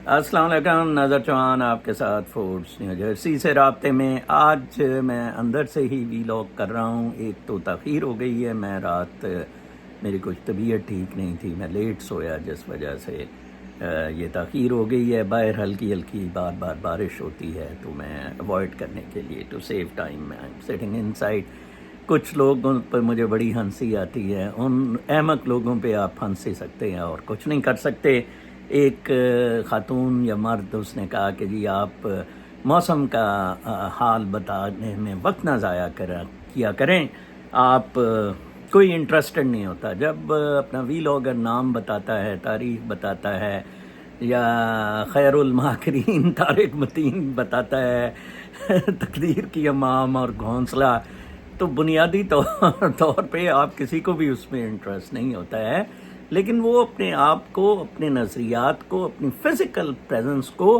السلام علیکم، نظر چوہان آپ کے ساتھ فوڈس نیو جرسی سے رابطے میں۔ آج میں اندر سے ہی ویلاگ کر رہا ہوں۔ ایک تو تاخیر ہو گئی ہے، میں رات میری کچھ طبیعت ٹھیک نہیں تھی، میں لیٹ سویا جس وجہ سے یہ تاخیر ہو گئی ہے۔ باہر ہلکی ہلکی بار بار بارش ہوتی ہے تو میں اوائڈ کرنے کے لیے ٹو سیو ٹائم میں سٹنگ ان سائڈ۔ کچھ لوگوں پر مجھے بڑی ہنسی آتی ہے، ان احمق لوگوں پہ آپ ہنس ہی سکتے ہیں اور کچھ نہیں کر سکتے۔ ایک خاتون یا مرد اس نے کہا کہ جی آپ موسم کا حال بتانے میں وقت نہ ضائع کیا کریں، آپ کوئی انٹرسٹڈ نہیں ہوتا۔ جب اپنا ویلاگر نام بتاتا ہے، تاریخ بتاتا ہے، یا خیر الماکرین طارق متین بتاتا ہے تقدیر کی امام اور گھونسلہ، تو بنیادی طور پہ آپ کسی کو بھی اس میں انٹرسٹ نہیں ہوتا ہے، لیکن وہ اپنے آپ کو، اپنے نظریات کو، اپنی فزیکل پریزنس کو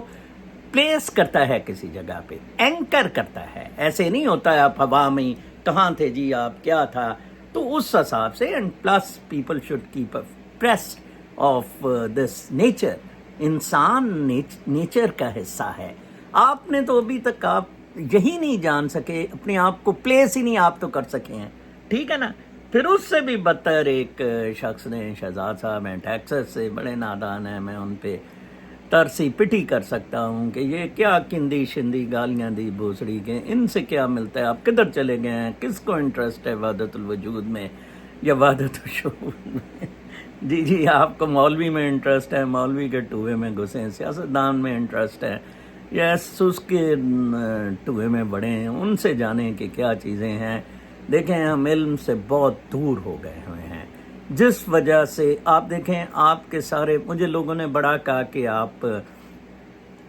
پلیس کرتا ہے کسی جگہ پہ، اینکر کرتا ہے۔ ایسے نہیں ہوتا ہے آپ ہوا میں کہاں تھے جی، آپ کیا تھا، تو اس حساب سے۔ And plus people should keep oppressed of this nature. انسان نیچر کا حصہ ہے۔ آپ نے تو ابھی تک آپ یہی نہیں جان سکے، اپنے آپ کو پلیس ہی نہیں آپ تو کر سکے ہیں، ٹھیک ہے نا۔ پھر اس سے بھی بدتر ایک شخص نے، شہزاد صاحب ہیں ٹیکسس سے، بڑے نادان ہیں، میں ان پہ ترسی پٹی کر سکتا ہوں کہ یہ کیا کندی شندی گالیاں دی بھوسڑی کے، ان سے کیا ملتا ہے، آپ کدھر چلے گئے ہیں، کس کو انٹرسٹ ہے وحدت الوجود میں یا وحدت الشعور میں؟ جی آپ کو مولوی میں انٹرسٹ ہے، مولوی کے ٹوئے میں گھسے ہیں، سیاستدان میں انٹرسٹ ہے، یا سوس کے ٹوئے میں بڑے ہیں، ان سے جانیں کہ کیا چیزیں ہیں۔ دیکھیں ہم علم سے بہت دور ہو گئے ہوئے ہیں، جس وجہ سے آپ دیکھیں آپ کے سارے، مجھے لوگوں نے بڑا کہا کہ آپ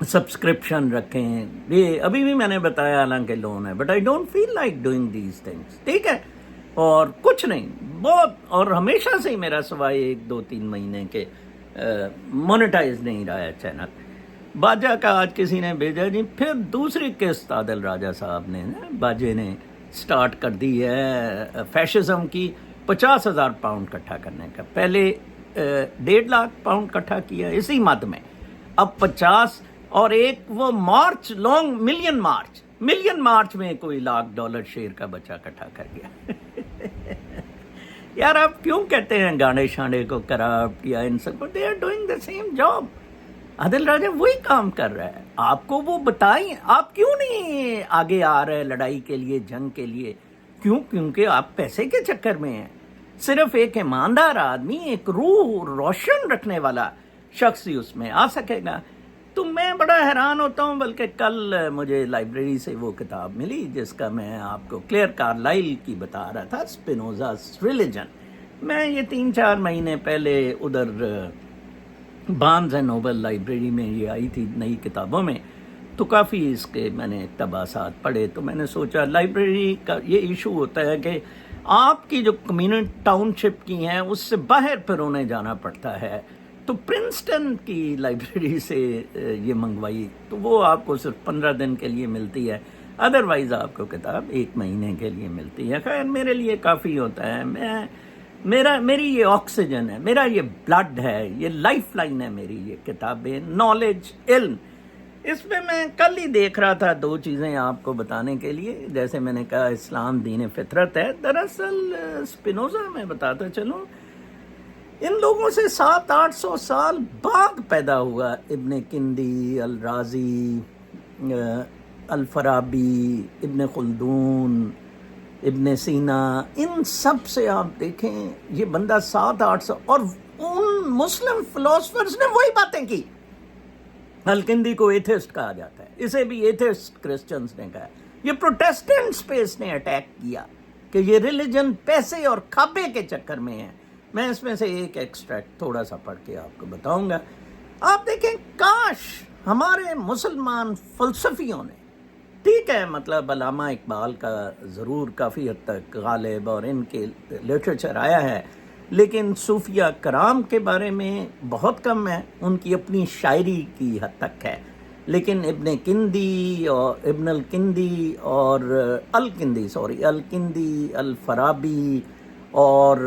سبسکرپشن رکھیں، یہ ابھی بھی میں نے بتایا حالانکہ لون ہے، but I don't feel like doing these things, ٹھیک ہے، اور کچھ نہیں بہت، اور ہمیشہ سے ہی میرا سوائے 1-2-3 مہینے کے مونیٹائز نہیں رہا ہے چینل۔ باجا کا آج کسی نے بھیجا جی، پھر دوسری قسط عادل راجہ صاحب نے، باجے نے سٹارٹ کر دی ہے فیشزم کی، 50,000 پاؤنڈ کٹھا کرنے کا۔ پہلے 1.5 لاکھ پاؤنڈ کٹھا کیا اسی مد میں، اب 50، اور ایک وہ مارچ لانگ ملین مارچ میں کوئی $1,00,000 شیئر کا بچہ کٹھا کر گیا۔ یار آپ کیوں کہتے ہیں گانڈے شانڈے کو کرپٹ یا ان سب کو؟ They are doing the same job. Adil Raja وہی کام کر رہا ہے، آپ کو وہ بتائیں، آپ کیوں نہیں آگے آ رہے لڑائی کے لیے، جنگ کے لیے؟ کیوں؟ کیونکہ آپ پیسے کے چکر میں ہیں۔ صرف ایک ایماندار آدمی، ایک روح روشن رکھنے والا شخص ہی اس میں آ سکے گا۔ تو میں بڑا حیران ہوتا ہوں، بلکہ کل مجھے لائبریری سے وہ کتاب ملی جس کا میں آپ کو کلیئر کارلائل کی بتا رہا تھا، اسپینوزا's ریلیجن۔ میں یہ 3-4 مہینے پہلے ادھر بارنز اینڈ نوبل لائبریری میں یہ آئی تھی نئی کتابوں میں، تو کافی اس کے میں نے اقتباسات پڑھے، تو میں نے سوچا لائبریری کا یہ ایشو ہوتا ہے کہ آپ کی جو کمیونٹی ٹاؤن شپ کی ہیں اس سے باہر پھر انہیں جانا پڑتا ہے، تو پرنسٹن کی لائبریری سے یہ منگوائی، تو وہ آپ کو صرف 15 دن کے لیے ملتی ہے، ادروائز آپ کو کتاب 1 مہینے کے لیے ملتی ہے۔ خیر میرے لیے کافی ہوتا ہے، میری یہ آکسیجن ہے، میرا یہ بلڈ ہے، یہ لائف لائن ہے میری، یہ کتابیں، نالج، علم۔ اس میں میں کل ہی دیکھ رہا تھا 2 چیزیں آپ کو بتانے کے لیے۔ جیسے میں نے کہا اسلام دین فطرت ہے، دراصل اسپینوزا میں بتاتا چلوں، ان لوگوں سے 700-800 سال بعد پیدا ہوا ابن کندی، الرازی، الفارابی، ابن خلدون، ابن سینا، ان سب سے آپ دیکھیں یہ بندہ 700-800، اور ان مسلم فلاسفرز نے وہی باتیں کی۔ الکندی کو ایتھسٹ کہا جاتا ہے، اسے بھی ایتھسٹ کرسچنز نے کہا۔ یہ پروٹیسٹنٹس پہ اس نے اٹیک کیا کہ یہ ریلیجن پیسے اور کھابے کے چکر میں ہے۔ میں اس میں سے ایک ایکسٹریکٹ تھوڑا سا پڑھ کے آپ کو بتاؤں گا۔ آپ دیکھیں کاش ہمارے مسلمان فلسفیوں نے، ٹھیک ہے مطلب علامہ اقبال کا ضرور کافی حد تک غالب اور ان کے لٹریچر آیا ہے، لیکن صوفیہ کرام کے بارے میں بہت کم ہے، ان کی اپنی شاعری کی حد تک ہے، لیکن ابن کندی اور ابن الکندی اور الکندی، الفارابی اور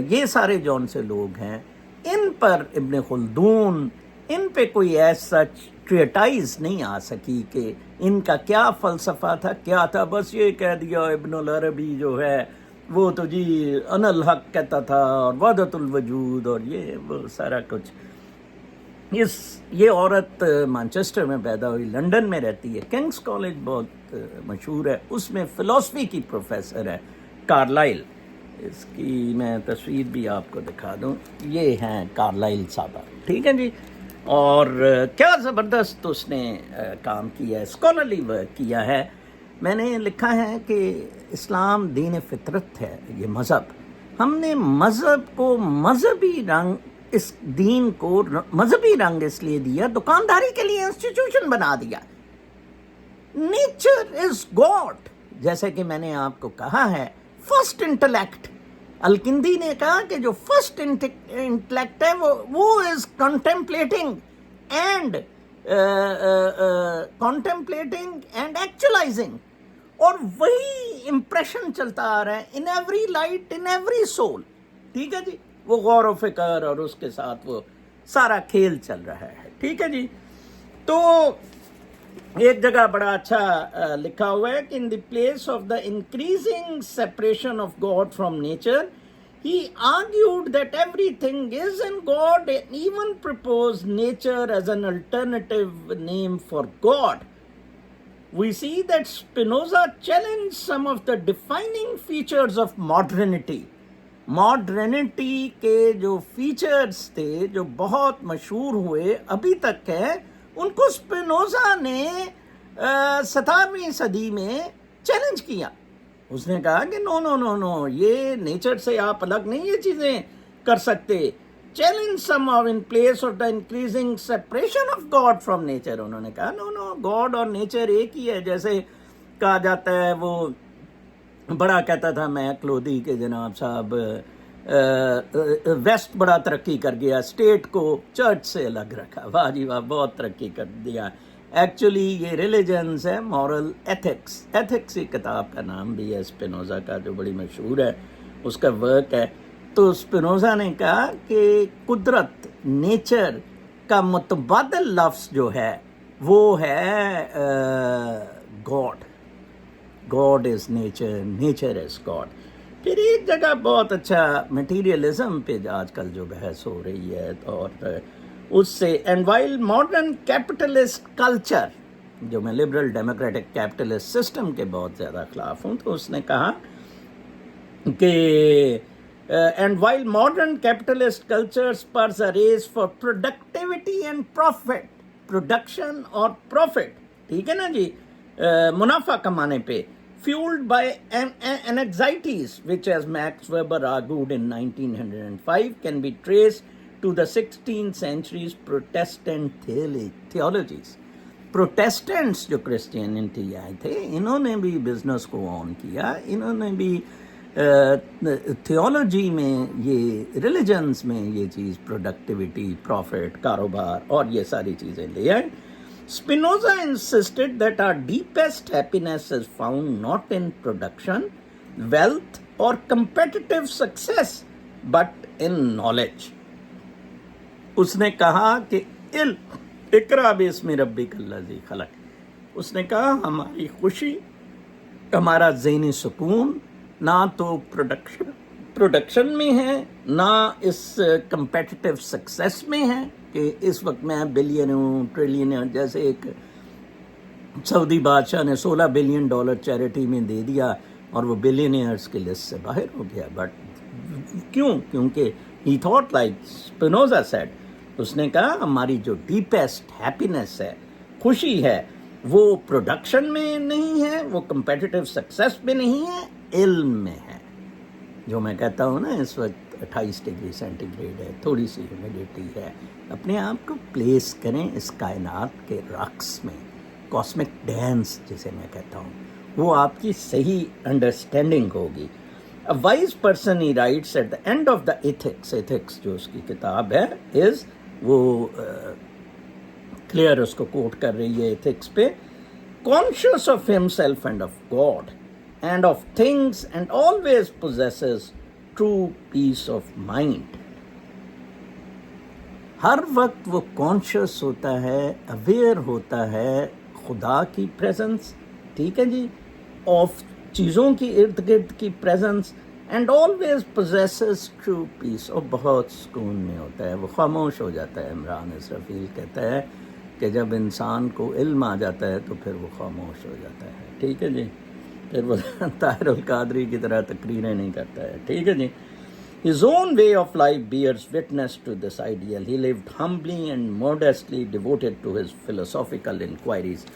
یہ سارے جون سے لوگ ہیں، ان پر ابن خلدون، ان پہ کوئی ایز سچ ٹریٹائز نہیں آ سکی کہ ان کا کیا فلسفہ تھا، کیا تھا. بس یہ کہہ دیا ابن العربی جو ہے وہ تو جی انا الحق کہتا تھا اور وحدت الوجود اور یہ وہ سارا کچھ. یہ عورت مانچسٹر میں پیدا ہوئی، لنڈن میں رہتی ہے، کنگس کالج بہت مشہور ہے، اس میں فلسفی کی پروفیسر ہے، کارلائل. اس کی میں تصویر بھی آپ کو دکھا دوں، یہ ہیں کارلائل صاحبہ، ٹھیک ہے جی. اور کیا زبردست اس نے کام کیا ہے، اسکالرلی ورک کیا ہے. میں نے لکھا ہے کہ اسلام دین فطرت ہے، یہ مذہب. ہم نے مذہب کو مذہبی رنگ، اس دین کو مذہبی رنگ اس لیے دیا، دکانداری کے لیے انسٹیٹیوشن بنا دیا. نیچر از گاڈ، جیسے کہ میں نے آپ کو کہا ہے، فرسٹ انٹلیکٹ. الکندی نے کہا کہ جو فرسٹ انٹلیکٹ ہے وہ از کنٹمپلیٹنگ اینڈ ایکچولائزنگ، اور وہی امپریشن چلتا آ رہا ہے in every light in every civil. ٹھیک ہے جی، وہ غور و فکر اور اس کے ساتھ وہ سارا کھیل چل رہا ہے. ٹھیک ہے جی. تو ایک جگہ بڑا اچھا لکھا ہوا ہے کہ in the place of the increasing separation of God from nature he argued that everything is in God and even propose nature as an alternative name for God. We see that Spinoza challenged some of the defining features of modernity. Modernity کے جو features تھے جو بہت مشہور ہوئے ابھی تک ہے، ان کو اسپینوزا نے 17ویں صدی میں چیلنج کیا. اس نے کہا کہ نو نو نو نو، یہ نیچر سے آپ الگ نہیں یہ چیزیں کر سکتے. Challenge some of in place of the increasing separation of God from nature. انہوں نے کہا نو نو، گاڈ اور نیچر ایک ہی ہے. جیسے کہا جاتا ہے، وہ بڑا کہتا تھا میک لودھی کہ جناب صاحب ویسٹ بڑا ترقی کر گیا، اسٹیٹ کو چرچ سے الگ رکھا. واہ جی واہ، بہت ترقی کر دیا. ایکچولی یہ ریلیجنز ہے، مورل ایتھکس. ایتھکس ایک کتاب کا نام بھی ہے اسپینوزا کا، جو بڑی مشہور ہے، اس کا ورک ہے. تو اسپینوزا نے کہا کہ قدرت، نیچر کا متبادل لفظ جو ہے وہ ہے God. God is nature, nature is God. پھر ایک جگہ بہت اچھا میٹیریلزم پہ آج کل جو بحث ہو رہی ہے، اور اس سے and while modern capitalist culture, جو میں لبرل ڈیموکریٹک کیپٹلسٹ سسٹم کے بہت زیادہ خلاف ہوں، تو اس نے کہا کہ and while modern capitalist cultures pursue a race for productivity and profit, production اور پروفٹ، ٹھیک ہے نا جی، منافع کمانے پہ، fueled by anxieties which, as Max Weber argued in 1905, can be traced to the 16th century's Protestant theologies. Protestants جو Christianity آئے تھے، انہوں نے بھی بزنس کو آن کیا، انہوں نے بھی تھیولوجی میں، یہ ریلیجنز میں یہ چیز پروڈکٹیوٹی، پروفٹ، کاروبار اور یہ ساری چیزیں لے آئے. Spinoza insisted that our deepest happiness is found not in production, wealth or competitive success, but in knowledge. اس نے کہا کہ اقرا باسم ربک الذی خلق. اس نے کہا ہماری خوشی، ہمارا ذہنی سکون نہ تو پروڈکشن میں ہے، نہ اس کمپیٹیٹیو سکسیس میں ہے کہ اس وقت میں بلین ہوں، ٹریلین ہوں. جیسے ایک سعودی بادشاہ نے $16 بلین چیریٹی میں دے دیا اور وہ بلینئرز کی لسٹ سے باہر ہو گیا. بٹ کیونکہ ہی تھاٹ لائک اسپینوزا سیڈ. اس نے کہا ہماری جو ڈیپیسٹ ہیپینس ہے، خوشی ہے، وہ پروڈکشن میں نہیں ہے، وہ کمپیٹیٹیو سکسیس میں نہیں ہے، علم میں ہے. جو میں کہتا ہوں نا، اس وقت 28 ڈگری سینٹی گریڈ ہے، تھوڑی سی ہیومیڈیٹی ہے. اپنے آپ کو پلیس کریں اس کائنات کے رقص میں، کاسمک ڈانس جسے میں کہتا ہوں، وہ آپ کی صحیح انڈرسٹینڈنگ ہوگی. A wise person, he writes at the end of the ethics جو اس کی کتاب ہے is، وہ کلیئر اس کو کوٹ کر رہی ہے ایتھکس پہ، conscious of himself and of God and of things and always possesses true peace of mind. ہر وقت وہ کانشیس ہوتا ہے، اویئر ہوتا ہے خدا کی پریزنس، ٹھیک ہے جی، آف چیزوں کی ارد گرد کی presence, and always possesses true پیس، اور بہت سکون میں ہوتا ہے، وہ خاموش ہو جاتا ہے۔ عمران اسرافیل کہتا ہے کہ جب انسان کو علم آ جاتا ہے تو پھر وہ خاموش ہو جاتا ہے، ٹھیک ہے جی، پھر وہ طاہر القادری کی طرح تقریریں نہیں کرتا ہے، ٹھیک ہے جی۔ His own way of life bears witness to this ideal. He lived humbly and modestly, devoted to his philosophical inquiries.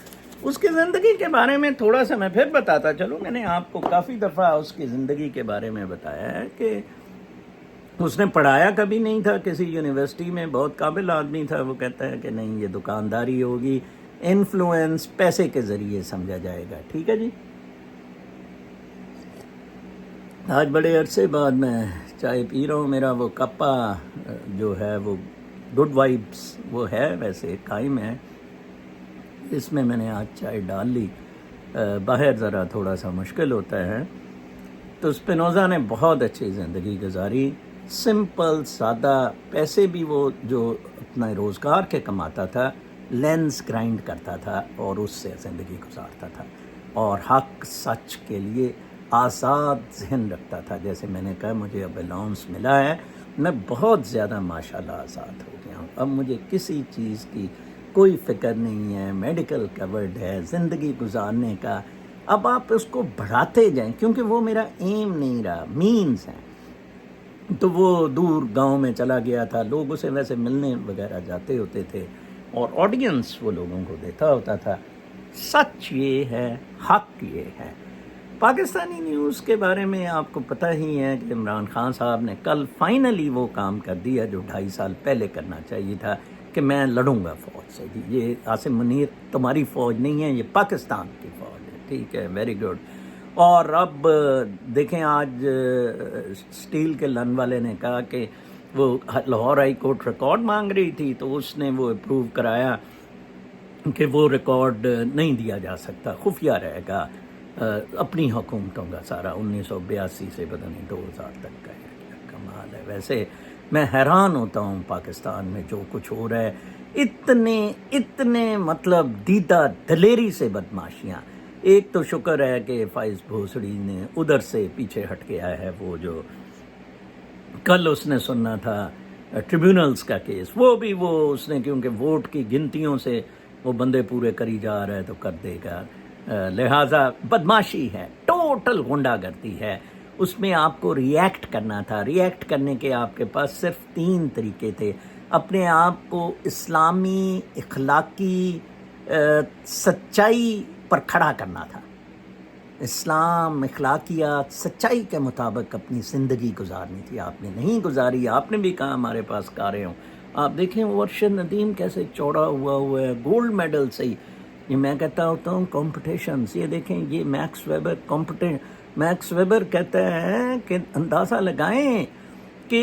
اس کی زندگی کے بارے میں تھوڑا سا میں پھر بتاتا چلوں۔ میں نے آپ کو کافی دفعہ اس کی زندگی کے بارے میں بتایا ہے کہ اس نے پڑھایا کبھی نہیں تھا کسی یونیورسٹی میں، بہت قابل آدمی تھا۔ وہ کہتا ہے کہ نہیں، یہ دکانداری ہوگی، انفلوئنس پیسے کے ذریعے سمجھا جائے گا، ٹھیک ہے جی۔ آج بڑے عرصے بعد میں چائے پی رہا ہوں، میرا وہ کپا جو ہے وہ گڈ وائبس وہ ہے، ویسے قائم ہے، اس میں نے آج چائے ڈال لی۔ باہر ذرا تھوڑا سا مشکل ہوتا ہے، تو اسپینوزا نے بہت اچھی زندگی گزاری، سمپل سادہ، پیسے بھی وہ جو اپنا روزگار کے کماتا تھا، لینس گرائنڈ کرتا تھا اور اس سے زندگی گزارتا تھا، اور حق سچ کے لیے آزاد ذہن رکھتا تھا۔ جیسے میں نے کہا مجھے اب الاؤنس ملا ہے، میں بہت زیادہ ماشاءاللہ آزاد ہو گیا ہوں، اب مجھے کسی چیز کی کوئی فکر نہیں ہے، میڈیکل کورڈ ہے زندگی گزارنے کا۔ اب آپ اس کو بڑھاتے جائیں، کیونکہ وہ میرا ایم نہیں رہا، مینز ہیں۔ تو وہ دور گاؤں میں چلا گیا تھا، لوگ اسے ویسے ملنے وغیرہ جاتے ہوتے تھے، اور آڈینس وہ لوگوں کو دیتا ہوتا تھا۔ سچ یہ ہے، حق یہ ہے۔ پاکستانی نیوز کے بارے میں آپ کو پتہ ہی ہے کہ عمران خان صاحب نے کل فائنلی وہ کام کر دیا جو 2.5 سال پہلے کرنا چاہیے تھا، کہ میں لڑوں گا فوج سے۔ جی، یہ عاصم منیر تمہاری فوج نہیں ہے، یہ پاکستان کی فوج ہے، ٹھیک ہے، ویری گڈ۔ اور اب دیکھیں، آج اسٹیل کے لن والے نے کہا کہ وہ لاہور ہائی کورٹ ریکارڈ مانگ رہی تھی، تو اس نے وہ اپروو کرایا کہ وہ ریکارڈ نہیں دیا جا سکتا، خفیہ رہے گا، اپنی حکومتوں کا سارا 1982 سے پتہ نہیں 2000 تک کا ہے۔ کیا کمال ہے! ویسے میں حیران ہوتا ہوں پاکستان میں جو کچھ ہو رہا ہے، اتنے مطلب دیدہ دلیری سے بدماشیاں۔ ایک تو شکر ہے کہ فائز بھوسڑی نے ادھر سے پیچھے ہٹ کے آیا ہے، وہ جو کل اس نے سننا تھا ٹریبیونلز کا کیس، وہ بھی اس نے کیونکہ ووٹ کی گنتیوں سے وہ بندے پورے کری جا رہا ہے تو کر دے گا، لہٰذا بدماشی ہے، ٹوٹل غنڈہ گردی ہے۔ اس میں آپ کو ریئیکٹ کرنا تھا، ریئیکٹ کرنے کے آپ کے پاس صرف 3 طریقے تھے۔ اپنے آپ کو اسلامی اخلاقی سچائی پر کھڑا کرنا تھا، اسلام، اخلاقیات، سچائی کے مطابق اپنی زندگی گزارنی تھی۔ آپ نے نہیں گزاری، آپ نے بھی کہا ہمارے پاس کاریں ہوں۔ آپ دیکھیں وہ ارشد ندیم کیسے چوڑا ہوا ہے، گولڈ میڈل سے ہی۔ یہ میں کہتا ہوتا ہوں کمپٹیشنز، یہ دیکھیں، یہ میکس ویبر کہتا ہے کہ اندازہ لگائیں کہ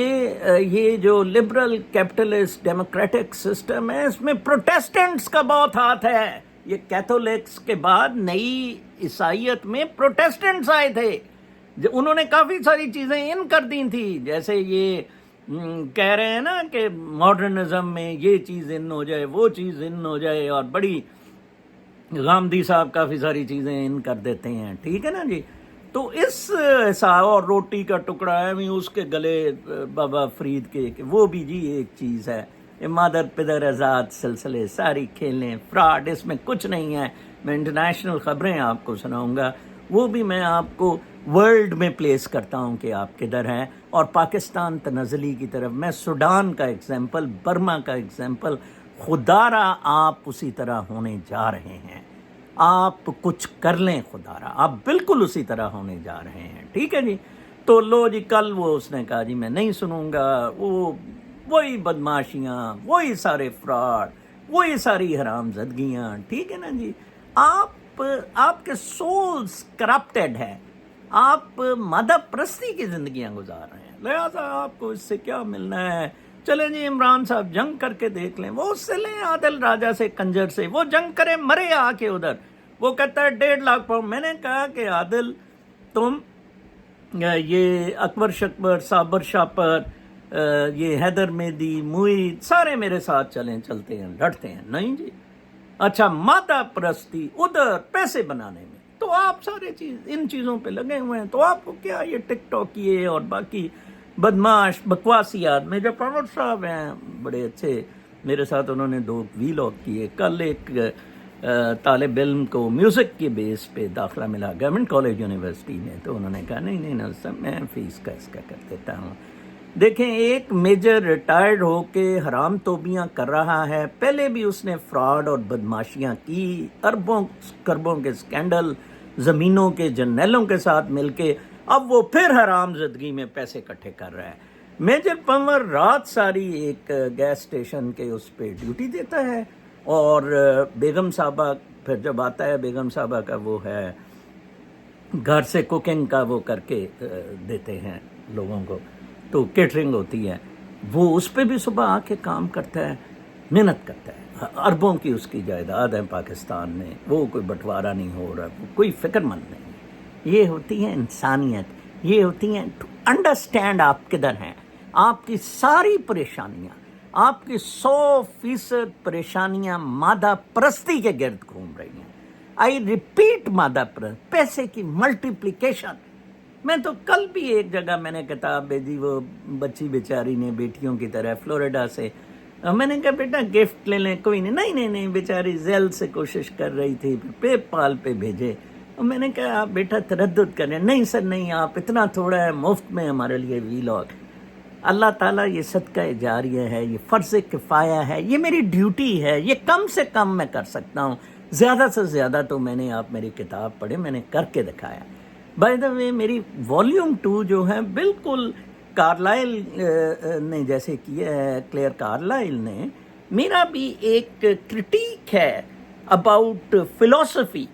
یہ جو لبرل کیپٹلسٹ ڈیموکریٹک سسٹم ہے، اس میں پروٹیسٹنٹس کا بہت ہاتھ ہے۔ یہ کیتھولکس کے بعد نئی عیسائیت میں پروٹیسٹنٹس آئے تھے، انہوں نے کافی ساری چیزیں ان کر دی تھی، جیسے یہ کہہ رہے ہیں نا کہ ماڈرنزم میں یہ چیز ان ہو جائے، وہ چیز ان ہو جائے، اور بڑی غامدی صاحب کافی ساری چیزیں ان کر دیتے ہیں، ٹھیک ہے نا جی۔ تو اس حساب، اور روٹی کا ٹکڑا ہے بھی اس کے گلے بابا فرید کے، کہ وہ بھی جی ایک چیز ہے۔ یہ مادر پدر آزاد سلسلے ساری کھیلیں، فراڈ، اس میں کچھ نہیں ہے۔ میں انٹرنیشنل خبریں آپ کو سناؤں گا، وہ بھی میں آپ کو ورلڈ میں پلیس کرتا ہوں کہ آپ کدھر ہیں، اور پاکستان تنزلی کی طرف۔ میں سوڈان کا ایگزامپل، برما کا ایگزامپل، خدا را آپ اسی طرح ہونے جا رہے ہیں۔ آپ کچھ کر لیں خدا را، آپ بالکل اسی طرح ہونے جا رہے ہیں، ٹھیک ہے جی۔ تو لو جی، کل وہ اس نے کہا جی میں نہیں سنوں گا، وہی بدماشیاں، وہی سارے فراڈ، وہی ساری حرام زدگیاں، ٹھیک ہے نا جی۔ آپ کے سولز کرپٹڈ ہے، آپ مادہ پرستی کی زندگیاں گزار رہے ہیں، لہٰذا آپ کو اس سے کیا ملنا ہے؟ چلیں جی، عمران صاحب جنگ کر کے دیکھ لیں، وہ اس سے لیں عادل راجہ سے، کنجر سے، وہ جنگ کرے، مرے آ کے ادھر۔ وہ کہتا ہے 1.5 لاکھ پاؤنڈ۔ میں نے کہا کہ عادل، تم یہ اکبر شکبر، صابر شاپر، یہ حیدر مہدی معید سارے میرے ساتھ چلتے ہیں لڑتے ہیں. نہیں جی. اچھا مادہ پرستی ادھر پیسے بنانے میں تو آپ سارے ان چیزوں پہ لگے ہوئے ہیں. تو آپ کو کیا یہ ٹک ٹاک یہ اور باقی بدماش بکواسیات میں جو پرور صاحب ہیں بڑے اچھے میرے ساتھ انہوں نے 2 ویلاگ کیے. کل ایک طالب علم کو میوزک کے بیس پہ داخلہ ملا گورنمنٹ کالج یونیورسٹی میں, تو انہوں نے کہا نہیں سب میں فیس کا اس کا کر دیتا ہوں. دیکھیں ایک میجر ریٹائرڈ ہو کے حرام توبیاں کر رہا ہے, پہلے بھی اس نے فراڈ اور بدماشیاں کی, اربوں کربوں کے سکینڈل زمینوں کے جرنیلوں کے ساتھ مل کے, اب وہ پھر حرام زدگی میں پیسے اکٹھے کر رہا ہے. میجر پنور رات ساری ایک گیس اسٹیشن کے اس پہ ڈیوٹی دیتا ہے, اور بیگم صاحبہ پھر جب آتا ہے بیگم صاحبہ کا وہ ہے گھر سے کوکنگ کا وہ کر کے دیتے ہیں لوگوں کو, تو کیٹرنگ ہوتی ہے, وہ اس پہ بھی صبح آ کے کام کرتا ہے, محنت کرتا ہے. اربوں کی اس کی جائیداد ہے پاکستان میں, وہ کوئی بٹوارا نہیں ہو رہا, کوئی فکر مند نہیں. یہ ہوتی ہے انسانیت, یہ ہوتی ہیں ٹو انڈرسٹینڈ آپ کدھر ہیں. آپ کی ساری پریشانیاں, آپ کی 100% پریشانیاں مادہ پرستی کے گرد گھوم رہی ہیں. آئی ریپیٹ مادہ پرست, پیسے کی ملٹیپلیکیشن. میں تو کل بھی ایک جگہ میں نے کتاب بھیجی, وہ بچی بیچاری نے بیٹیوں کی طرح فلوریڈا سے, میں نے کہا بیٹا گفٹ لے لیں, کوئی نہیں بیچاری زیل سے کوشش کر رہی تھی, پے پال پہ بھیجے. اور میں نے کہا آپ بیٹا تردد کریں, نہیں سر نہیں, آپ اتنا تھوڑا ہے مفت میں ہمارے لیے ویلاگ. اللہ تعالیٰ یہ صدقہ جاریہ ہے, یہ فرض کفایہ ہے, یہ میری ڈیوٹی ہے, یہ کم سے کم میں کر سکتا ہوں, زیادہ سے زیادہ تو میں نے, آپ میری کتاب پڑھے, میں نے کر کے دکھایا. بائی دا وے میری والیوم 2 جو ہے بالکل کارلائل نے جیسے کیا ہے, کلیئر کارلائل نے, میرا بھی ایک کرٹیک ہے اباؤٹ فلاسفی,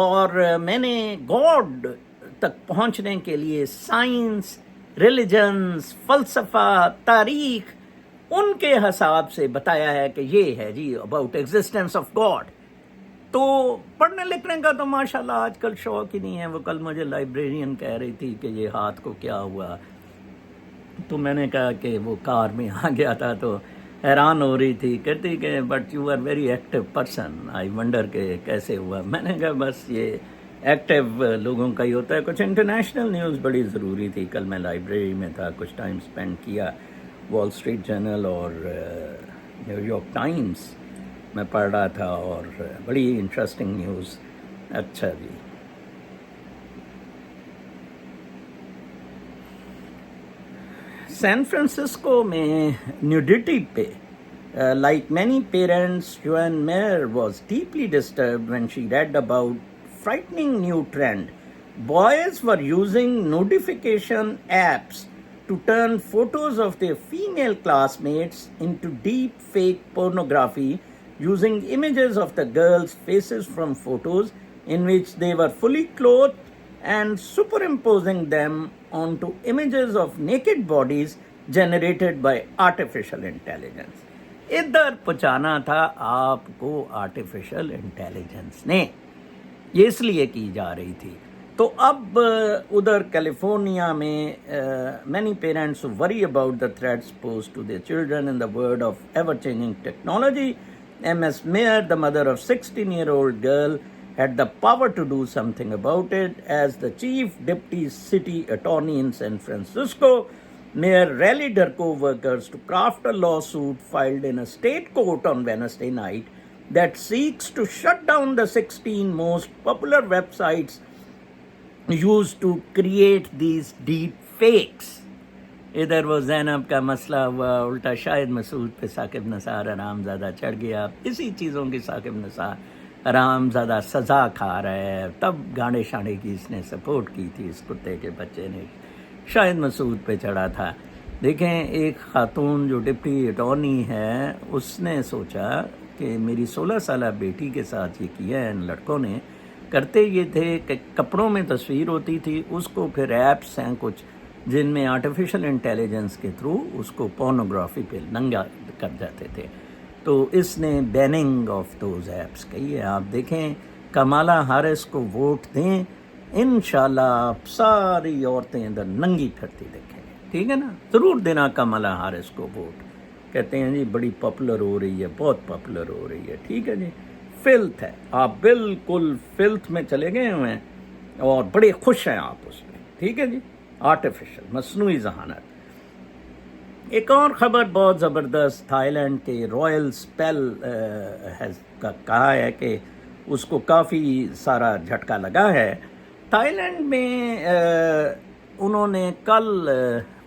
اور میں نے گاڈ تک پہنچنے کے لیے سائنس, ریلیجنز, فلسفہ, تاریخ, ان کے حساب سے بتایا ہے کہ یہ ہے جی اباؤٹ ایگزسٹنس آف گاڈ. تو پڑھنے لکھنے کا تو ماشاءاللہ آج کل شوق ہی نہیں ہے. وہ کل مجھے لائبریرین کہہ رہی تھی کہ یہ ہاتھ کو کیا ہوا, تو میں نے کہا کہ وہ کار میں آ گیا تھا, تو حیران ہو رہی تھی, کہتی کہ but you are very active person, I wonder کہ کیسے ہوا. میں نے کہا بس یہ ایکٹیو لوگوں کا ہی ہوتا ہے. کچھ انٹرنیشنل نیوز بڑی ضروری تھی, کل میں لائبریری میں تھا, کچھ ٹائم سپینڈ کیا, وال اسٹریٹ جرنل اور نیو یارک ٹائمز میں پڑھ رہا تھا, اور بڑی انٹرسٹنگ نیوز. اچھا جی, سین فرانسسکو میں نیوڈیٹی پہ like many parents, Joan Mayer was deeply disturbed when she read about frightening new trend. Boys were using notification apps to turn photos of their female classmates into deep fake pornography using images of the girls' faces from photos in which they were fully clothed and superimposing them onto images of naked bodies generated by artificial intelligence. ادھر پہنچانا تھا آپ کو artificial intelligence نے, یہ اس لیے کی جا رہی تھی. تو اب ادھر کیلیفورنیا میں many parents who worry about the threats posed to their children in the world of ever-changing technology. MS Mayer, the mother of 16-year-old girl, had the power to do something about it. As the chief deputy city attorney in San Francisco, Mayer rallied her co-workers to craft a lawsuit filed in a state court on Wednesday night that seeks to shut down the 16 most popular websites used to create these deep fakes. ادھر وہ زینب کا مسئلہ ہوا, الٹا شاہد مسعود پہ ثاقب نثار حرام زادہ چڑھ گیا. اسی چیزوں کی ثاقب نثار حرام زادہ سزا کھا رہا ہے. تب گانڈے شانڈے کی اس نے سپورٹ کی تھی, اس کتے کے بچے نے شاہد مسعود پہ چڑھا تھا. دیکھیں ایک خاتون جو ڈپٹی اٹارنی ہے, اس نے سوچا کہ میری 16 سالہ بیٹی کے ساتھ یہ کیا ہے. ان لڑکوں نے کرتے یہ تھے کہ کپڑوں میں تصویر ہوتی تھی, اس کو پھر ایپس ہیں کچھ جن میں آرٹیفیشل انٹیلیجنس کے تھرو اس کو پورنوگرافی پہ ننگا کر جاتے تھے. تو اس نے بیننگ آف دوز ایپس کہی ہے. آپ دیکھیں کمالا ہارس کو ووٹ دیں, انشاءاللہ آپ ساری عورتیں ادھر ننگی پھرتی دیکھیں. ٹھیک ہے نا, ضرور دینا کملا ہارس کو ووٹ. کہتے ہیں جی بڑی پاپولر ہو رہی ہے, بہت پاپولر ہو رہی ہے. ٹھیک ہے جی, فلتھ ہے, آپ بالکل فلتھ میں چلے گئے ہوئے ہیں اور بڑے خوش ہیں آپ اس میں. ٹھیک ہے جی, آرٹیفیشل مصنوعی ذہانت. ایک اور خبر بہت زبردست, تھائی لینڈ کے رائل اسپیل کا کہا ہے کہ اس کو کافی سارا جھٹکا لگا ہے. تھائی لینڈ میں انہوں نے کل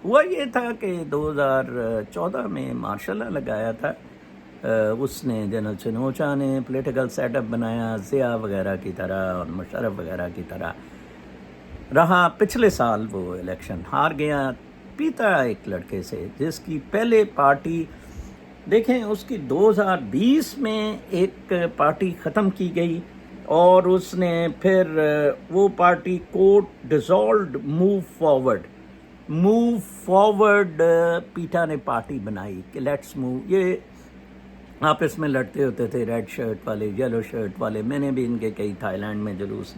ہوا یہ تھا کہ 2014 میں مارشل لا لگایا تھا. اس نے جنرل چنوچا نے پولیٹیکل سیٹ اپ بنایا ضیاء وغیرہ کی طرح اور مشرف وغیرہ کی طرح رہا. پچھلے سال وہ الیکشن ہار گیا پیتا ایک لڑکے سے جس کی پہلے پارٹی دیکھیں اس کی 2020 میں ایک پارٹی ختم کی گئی اور اس نے پھر وہ پارٹی کوٹ ڈیزالوڈ موو فارورڈ پیٹا نے پارٹی بنائی کہ لیٹس موو. یہ آپس میں لڑتے ہوتے تھے, ریڈ شرٹ والے یلو شرٹ والے. میں نے بھی ان کے کئی تھائی لینڈ میں جلوس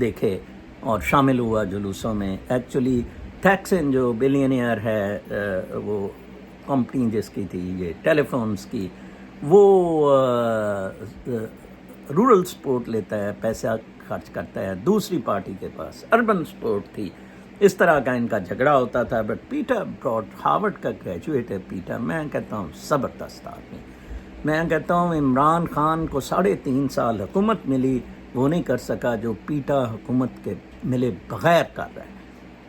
دیکھے اور شامل ہوا جلوسوں میں. ایکچولی تھیکسن جو بلینئر ہے, وہ کمپنی جس کی تھی یہ ٹیلی فونز کی, وہ رورل سپورٹ لیتا ہے, پیسہ خرچ کرتا ہے. دوسری پارٹی کے پاس اربن سپورٹ تھی. اس طرح کا ان کا جھگڑا ہوتا تھا. بٹ پیٹر براڈ, ہارورڈ کا گریجویٹ ہے پیٹر. میں کہتا ہوں زبردست آدمی. میں کہتا ہوں عمران خان کو 3.5 سال حکومت ملی, وہ نہیں کر سکا جو پیٹا حکومت کے ملے بغیر کر رہا ہے.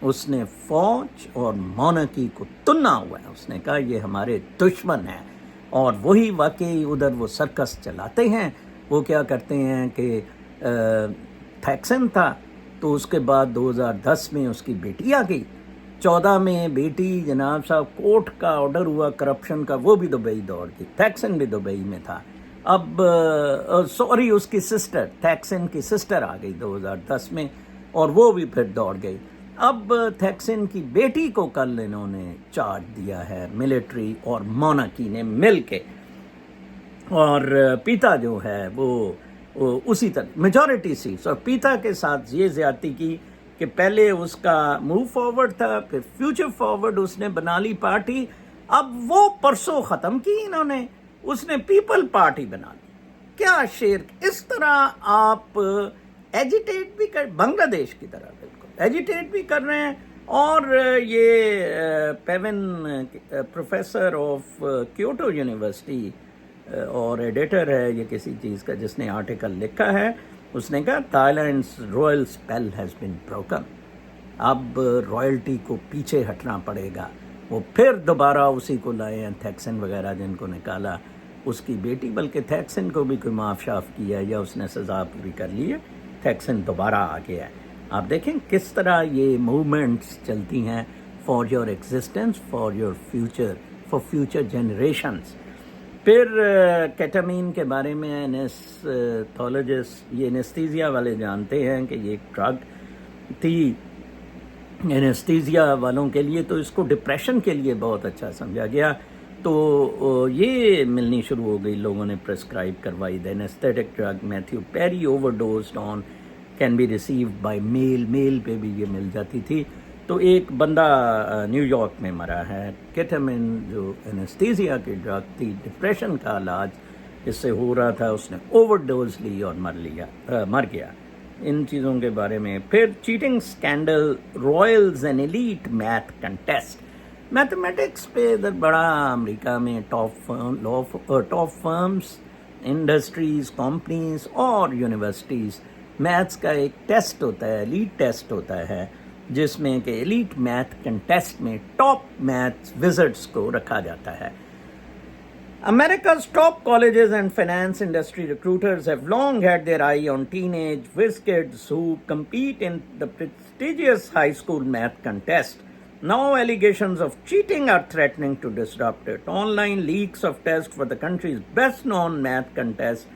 اس نے فوج اور مونارکی کو تننا ہوا ہے. اس نے کہا یہ ہمارے دشمن ہیں, اور وہی واقعی ادھر وہ سرکس چلاتے ہیں. وہ کیا کرتے ہیں کہ تھیکسن تھا تو اس کے بعد 2010 میں اس کی بیٹی آ گئی, 14 میں بیٹی جناب صاحب کورٹ کا آرڈر ہوا کرپشن کا, وہ بھی دبئی دوڑ گئی. تھیکسن بھی دبئی میں تھا. اب سوری اس کی سسٹر, تھیکسن کی سسٹر آ گئی 2010 میں اور وہ بھی پھر دوڑ گئی. اب تھیکسن کی بیٹی کو کل انہوں نے چارج دیا ہے ملٹری اور مونارکی نے مل کے, اور پیتا جو ہے وہ اسی طرح میجورٹی سیٹس, اور پیتا کے ساتھ یہ زیادتی کی کہ پہلے اس کا موو فارورڈ تھا, پھر فیوچر فارورڈ اس نے بنا لی پارٹی. اب وہ پرسوں ختم کی انہوں نے, اس نے پیپل پارٹی بنا لی. کیا شیر, اس طرح آپ ایجیٹیٹ بھی کر, بنگلہ دیش کی طرح بالکل ایجیٹیٹ بھی کر رہے ہیں. اور یہ پیون پروفیسر آف کیوٹو یونیورسٹی اور ایڈیٹر ہے یہ کسی چیز کا, جس نے آرٹیکل لکھا ہے, اس نے کہا Thai lands Royal spell has been broken. اب رائلٹی کو پیچھے ہٹنا پڑے گا. وہ پھر دوبارہ اسی کو لائے ہیں, تھیکسن وغیرہ جن کو نکالا, اس کی بیٹی, بلکہ تھیکسن کو بھی کوئی معاف شاف کیا یا اس نے سزا پوری کر لی ہے. تھیکسن دوبارہ آ گیا ہے. آپ دیکھیں کس طرح یہ موومنٹس چلتی ہیں, for your existence, for your future, for future generations. پھر کیٹامین کے بارے میں انیستھولوجسٹ, یہ انیستھیزیا والے جانتے ہیں کہ یہ ایک ڈرگ تھی انیستھیزیا والوں کے لیے, تو اس کو ڈپریشن کے لیے بہت اچھا سمجھا گیا. تو یہ ملنی شروع ہو گئی, لوگوں نے پرسکرائب کروائی. The anaesthetic drug Matthew Perry overdosed on can be received by mail پہ بھی یہ مل جاتی تھی. تو ایک بندہ نیو یارک میں مرا ہے. کیٹامین جو اینستھیزیا کی ڈرگ تھی, ڈپریشن کا علاج اس سے ہو رہا تھا, اس نے اوور ڈوز لی اور مر گیا. ان چیزوں کے بارے میں. پھر cheating scandal, rivals and elite math contest. Mathematics پہ ادھر بڑا امریکہ میں ٹاپ فرمز, انڈسٹریز, کمپنیز اور یونیورسٹیز, میتھس کا ایک ٹیسٹ ہوتا ہے, ایلیٹ ٹیسٹ ہوتا ہے, جس میں کہ ایلیٹ میتھ کنٹیسٹ میں ٹاپ میتھس وزٹس کو رکھا جاتا ہے. America's top colleges and finance industry recruiters have long had their eye on teenage whiz kids who compete in the prestigious high school math contest. Now allegations of cheating are threatening to disrupt it. Online leaks of tests for the country's best-known math contest,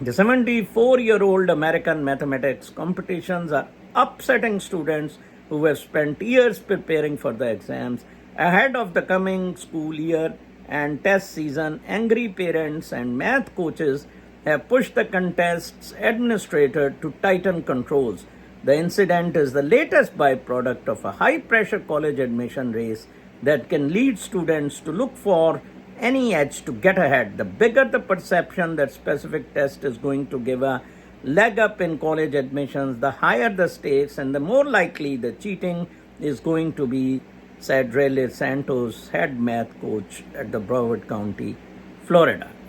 the 74-year-old American mathematics competitions, are upsetting students who have spent years preparing for the exams. Ahead of the coming school year and test season, angry parents and math coaches have pushed the contest's administrator to tighten controls. The incident is the latest byproduct of a high-pressure college admission race that can lead students to look for any edge to get ahead. The bigger the perception that specific test is going to give a leg up in college admissions, the higher the stakes and the more likely the cheating is going to be, said Ray Santos, head math coach at the Broward County, Florida.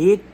1